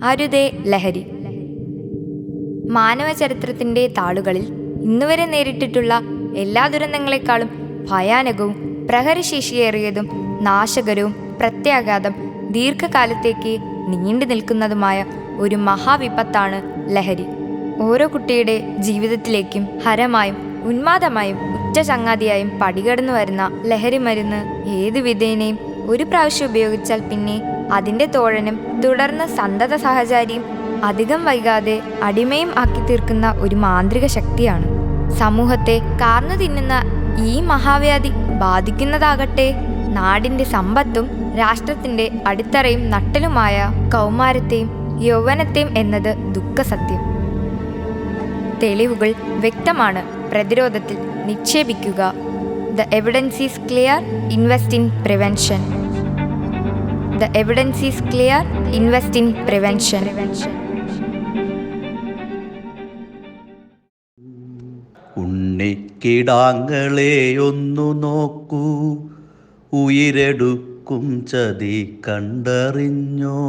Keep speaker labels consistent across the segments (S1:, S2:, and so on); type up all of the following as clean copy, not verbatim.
S1: അരുതേ ലഹരി. മാനവ ചരിത്രത്തിൻ്റെ താളുകളിൽ ഇന്നുവരെ നേരിട്ടിട്ടുള്ള എല്ലാ ദുരന്തങ്ങളെക്കാളും ഭയാനകവും പ്രഹരശേഷിയേറിയതും നാശകരവും പ്രത്യാഘാതം ദീർഘകാലത്തേക്ക് നീണ്ടു നിൽക്കുന്നതുമായ ഒരു മഹാവിപത്താണ് ലഹരി. ഓരോ കുട്ടിയുടെ ജീവിതത്തിലേക്കും ഹരമായും ഉന്മാദമായും ഉച്ചചങ്ങാതിയായും പടികടന്നു വരുന്ന ലഹരി മരുന്ന് ഏതു വിധേനയും ഒരു പ്രാവശ്യം ഉപയോഗിച്ചാൽ പിന്നെ അതിൻ്റെ തോഴനും തുടർന്ന് സന്തത സഹചാരിയും അധികം വൈകാതെ അടിമയും ആക്കി തീർക്കുന്ന ഒരു മാന്ത്രിക ശക്തിയാണ്. സമൂഹത്തെ കാർന്നു തിന്നുന്ന ഈ മഹാവ്യാധി ബാധിക്കുന്നതാകട്ടെ നാടിൻ്റെ സമ്പത്തും രാഷ്ട്രത്തിൻ്റെ അടിത്തറയും നട്ടലുമായ കൗമാരത്തെയും യൗവനത്തെയും എന്നത് ദുഃഖസത്യം. തെളിവുകൾ വ്യക്തമാണ്. പ്രതിരോധത്തിൽ നിക്ഷേപിക്കുക. The evidence is clear. Invest in prevention. The evidence is clear. Invest in prevention.
S2: ഉണ്ണിക്കിടാങ്ങളെ ഒന്നു നോക്കൂ, ഉയിരെടുക്കും ചതി കണ്ടറിഞ്ഞോ.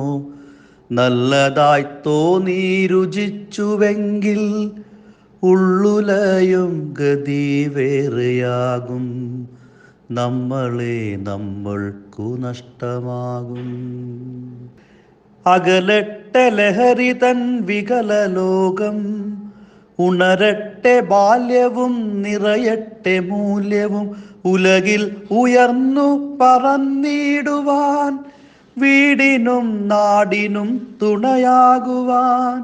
S2: നല്ലതായി തോന്നി രുചിച്ചുവെങ്കിൽ ഉള്ളുലയും ഗതി വേറെയാകും. നമ്മളെ നമ്മൾക്കു നഷ്ടമാകും. അകലട്ടെ ലഹരി തൻ വികലലോകം, ഉണരട്ടെ ബാല്യവും നിറയട്ടെ മൂല്യവും. ഉലകിൽ ഉയർന്നു പറന്നിടുവാൻ, വീടിനും നാടിനും തുണയാകുവാൻ.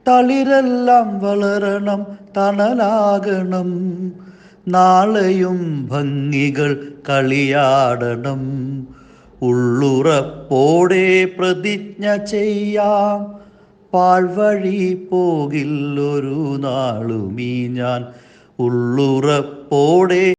S2: തളിരെല്ലാം വളരണം, തണലാകണം. നാളെയും ഭംഗികൾ കളിയാടണം. ഉള്ളുറപ്പോടെ പ്രതിജ്ഞ ചെയ്യാം, പാഴ്വഴി പോകില്ലൊരു നാളുമീ ഞാൻ. ഉള്ളുറപ്പോടെ